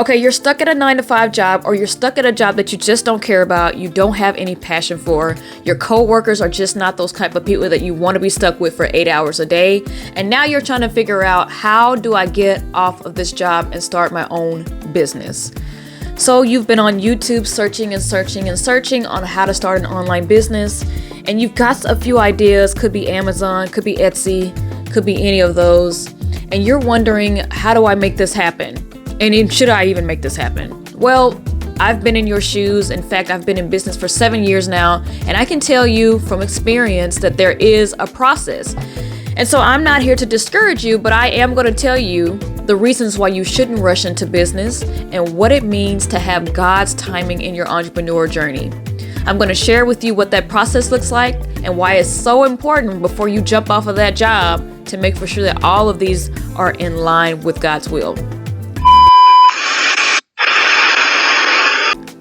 Okay, you're stuck at a 9-to-5 job, or you're stuck at a job that you just don't care about, you don't have any passion for. Your co-workers are just not those type of people that you want to be stuck with for 8 hours a day. And now you're trying to figure out, how do I get off of this job and start my own business? So you've been on YouTube searching on how to start an online business, and you've got a few ideas. Could be Amazon, could be Etsy, could be any of those. And you're wondering, how do I make this happen? And should I even make this happen? Well, I've been in your shoes. In fact, I've been in business for 7 years now, and I can tell you from experience that there is a process. And so I'm not here to discourage you, but I am going to tell you the reasons why you shouldn't rush into business and what it means to have God's timing in your entrepreneur journey. I'm going to share with you what that process looks like and why it's so important before you jump off of that job to make for sure that all of these are in line with God's will.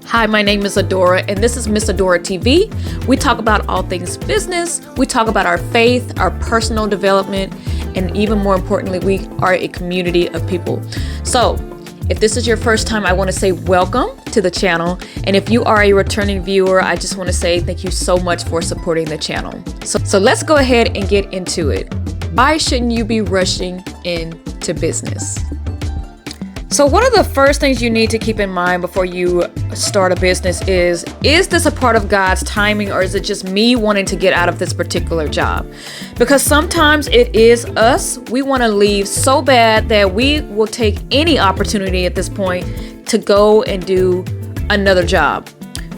Hi, my name is Adora, and this is Miss Adora TV. We talk about all things business. We talk about our faith, our personal development, and even more importantly, we are a community of people. So if this is your first time, I want to say welcome to the channel. And if you are a returning viewer, I just want to say thank you so much for supporting the channel. So let's go ahead and get into it. Why shouldn't you be rushing into business? So one of the first things you need to keep in mind before you start a business is this a part of God's timing, or is it just me wanting to get out of this particular job? Because sometimes it is us. We want to leave so bad that we will take any opportunity at this point to go and do another job.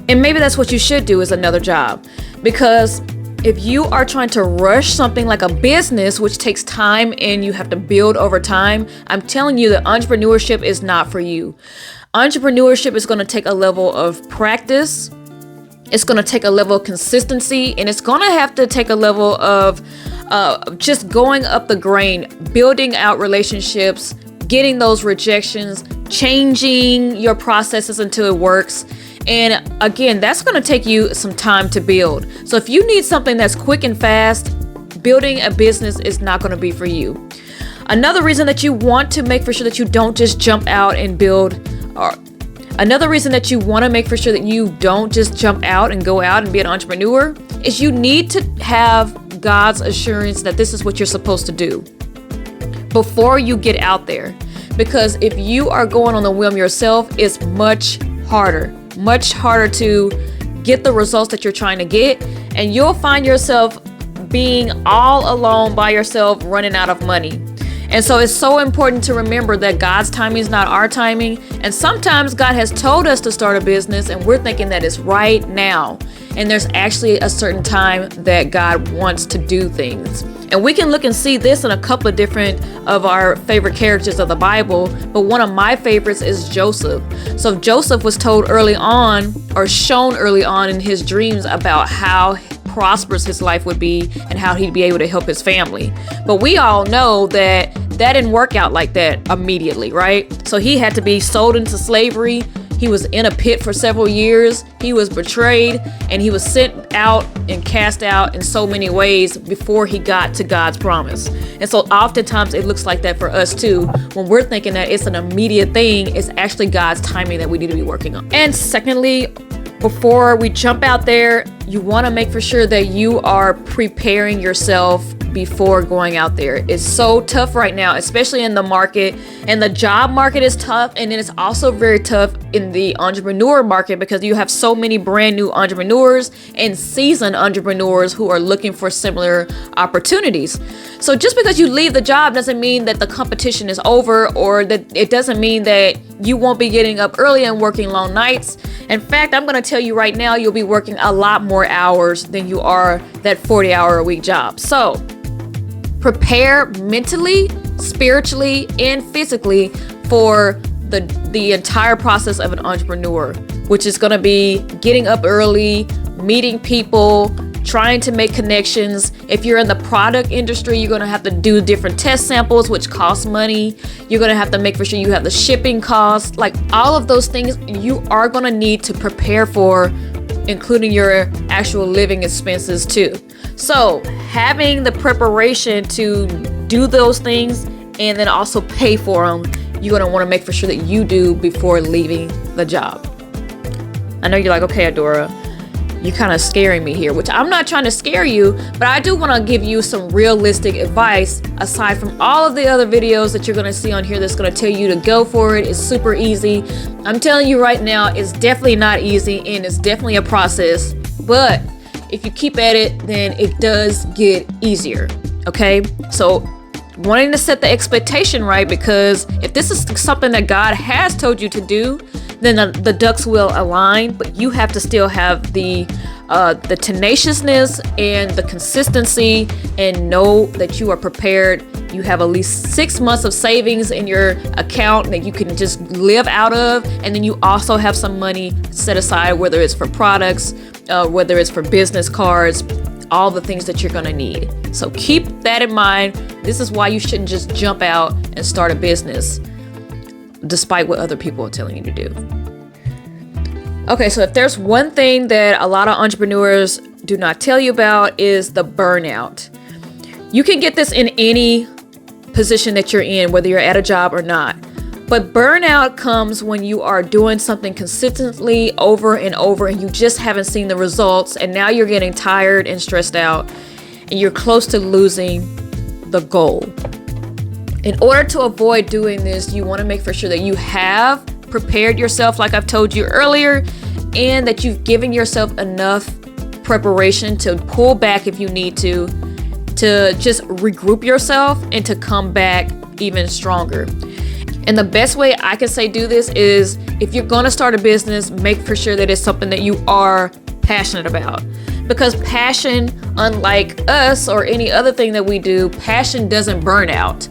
And maybe that's what you should do, is another job. Because if you are trying to rush something like a business, which takes time and you have to build over time, I'm telling you that entrepreneurship is not for you. Entrepreneurship is going to take a level of practice. It's going to take a level of consistency, and it's going to have to take a level of just going up the grain, building out relationships, getting those rejections, changing your processes until it works. And again, that's going to take you some time to build. So if you need something that's quick and fast, building a business is not going to be for you. Another reason that you want to make for sure that you don't just jump out and build, or another reason that you want to make for sure that you don't just jump out and go out and be an entrepreneur, is you need to have God's assurance that this is what you're supposed to do before you get out there. Because if you are going on the whim yourself, it's much harder to get the results that you're trying to get, and you'll find yourself being all alone by yourself, running out of money. And so it's so important to remember that God's timing is not our timing. And sometimes God has told us to start a business and we're thinking that it's right now. And there's actually a certain time that God wants to do things. And we can look and see this in a couple of different of our favorite characters of the Bible. But one of my favorites is Joseph. So Joseph was told early on, or shown early on in his dreams, about how prosperous his life would be and how he'd be able to help his family. But we all know that didn't work out like that immediately, right? So he had to be sold into slavery. He was in a pit for several years. He was betrayed, and he was sent out and cast out in so many ways before he got to God's promise. And so oftentimes it looks like that for us too. When we're thinking that it's an immediate thing, it's actually God's timing that we need to be working on. And secondly, before we jump out there, you want to make for sure that you are preparing yourself before going out there. It's so tough right now, especially in the market, and the job market is tough. And then it's also very tough in the entrepreneur market, because you have so many brand new entrepreneurs and seasoned entrepreneurs who are looking for similar opportunities. So just because you leave the job doesn't mean that the competition is over, or that it doesn't mean that you won't be getting up early and working long nights. In fact, I'm going to tell you right now, you'll be working a lot more hours than you are that 40-hour-a-week job. So prepare mentally, spiritually, and physically for the entire process of an entrepreneur, which is going to be getting up early, meeting people, trying to make connections. If you're in the product industry, you're going to have to do different test samples, which cost money. You're going to have to make for sure you have the shipping costs. Like all of those things you are going to need to prepare for, including your actual living expenses too. So having the preparation to do those things and then also pay for them you're going to want to make for sure that you do before leaving the job. I know you're like, okay, Adora, you're kind of scaring me here, which I'm not trying to scare you, but I do want to give you some realistic advice aside from all of the other videos that you're going to see on here that's going to tell you to go for it. It's super easy. I'm telling you right now, it's definitely not easy and it's definitely a process, but if you keep at it, then it does get easier. Okay, so wanting to set the expectation right, because if this is something that God has told you to do, then the ducks will align, but you have to still have the tenaciousness and the consistency, and know that you are prepared. You have at least 6 months of savings in your account that you can just live out of, and then you also have some money set aside, whether it's for products, whether it's for business cards, all the things that you're gonna need. So keep that in mind. This is why you shouldn't just jump out and start a business despite what other people are telling you to do. Okay, so if there's one thing that a lot of entrepreneurs do not tell you about, is the burnout. You can get this in any position that you're in, whether you're at a job or not. But burnout comes when you are doing something consistently over and over and you just haven't seen the results, and now you're getting tired and stressed out and you're close to losing the goal. In order to avoid doing this, you want to make for sure that you have prepared yourself, like I've told you earlier, and that you've given yourself enough preparation to pull back if you need to just regroup yourself and to come back even stronger. And the best way I can say do this is, if you're going to start a business, make for sure that it's something that you are passionate about. Because passion, unlike us or any other thing that we do, passion doesn't burn out.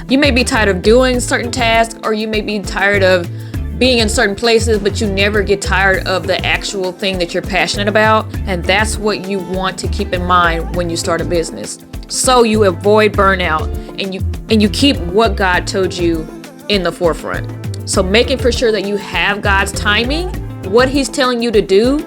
You may be tired of doing certain tasks, or you may be tired of being in certain places, but you never get tired of the actual thing that you're passionate about. And that's what you want to keep in mind when you start a business. So you avoid burnout and you keep what God told you in the forefront. So making for sure that you have God's timing, what He's telling you to do,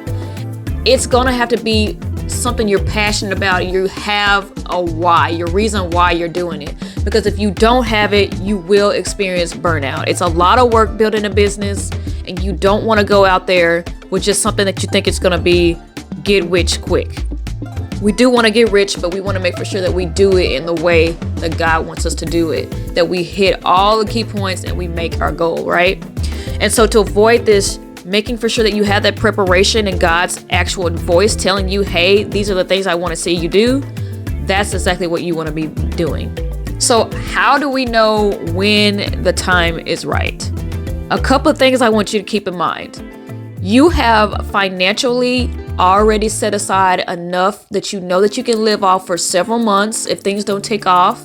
it's gonna have to be something you're passionate about. You have a why, your reason why you're doing it. Because if you don't have it, you will experience burnout. It's a lot of work building a business, and you don't want to go out there with just something that you think it's gonna be get rich quick. We do want to get rich, but we want to make for sure that we do it in the way that God wants us to do it, that we hit all the key points and we make our goal, right? And so to avoid this, making for sure that you have that preparation and God's actual voice telling you, hey, these are the things I want to see you do, that's exactly what you want to be doing. So how do we know when the time is right? A couple of things I want you to keep in mind. You have financially already set aside enough that you know that you can live off for several months if things don't take off.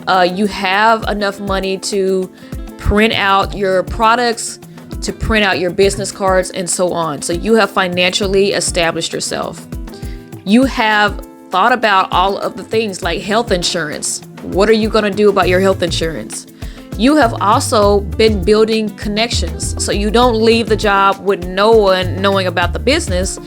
You have enough money to print out your products, to print out your business cards, and so on. So you have financially established yourself. You have thought about all of the things like health insurance. What are you going to do about your health insurance? You have also been building connections, so you don't leave the job with no one knowing about the business.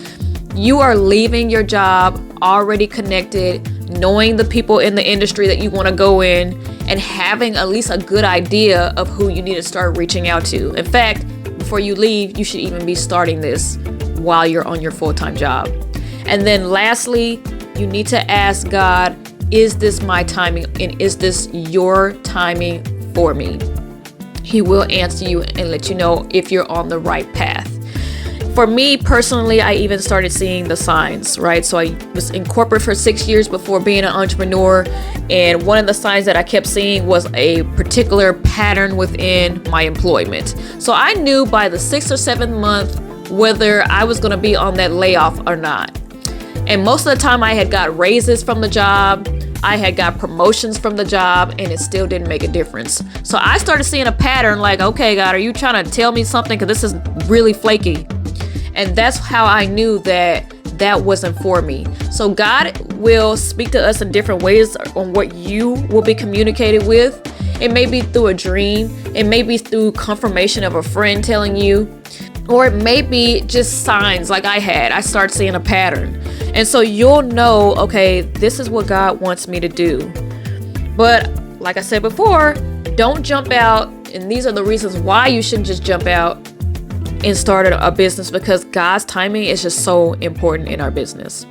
You are leaving your job already connected, knowing the people in the industry that you want to go in, and having at least a good idea of who you need to start reaching out to. In fact, before you leave, you should even be starting this while you're on your full-time job. And then lastly, you need to ask God, is this my timing, and is this your timing for me? He will answer you and let you know if you're on the right path. For me personally, I even started seeing the signs, right? So I was in corporate for 6 years before being an entrepreneur. And one of the signs that I kept seeing was a particular pattern within my employment. So I knew by the 6th or 7th month whether I was going to be on that layoff or not. And most of the time I had got raises from the job. I had got promotions from the job, and it still didn't make a difference. So I started seeing a pattern like, okay, God, are you trying to tell me something? Because this is really flaky. And that's how I knew that that wasn't for me. So God will speak to us in different ways on what you will be communicated with. It may be through a dream. It may be through confirmation of a friend telling you. Or it may be just signs like I had. I start seeing a pattern. And so you'll know, okay, this is what God wants me to do. But like I said before, don't jump out And these are the reasons why you shouldn't just jump out and start a business, because God's timing is just so important in our business.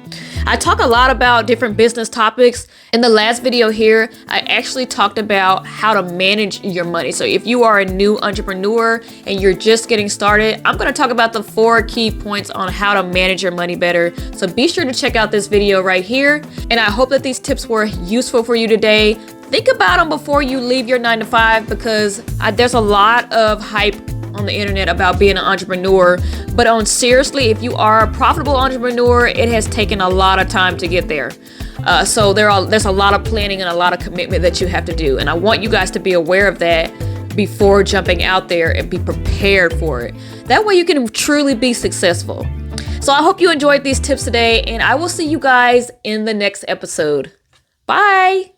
I talk a lot about different business topics. In the last video here, I actually talked about how to manage your money. So if you are a new entrepreneur and you're just getting started, I'm going to talk about the 4 key points on how to manage your money better. So be sure to check out this video right here. And I hope that these tips were useful for you today. Think about them before you leave your 9-to-5, because there's a lot of hype on the internet about being an entrepreneur, but seriously, if you are a profitable entrepreneur, it has taken a lot of time to get there. So there's a lot of planning and a lot of commitment that you have to do, and I want you guys to be aware of that before jumping out there and be prepared for it. That way you can truly be successful. So I hope you enjoyed these tips today, and I will see you guys in the next episode. Bye.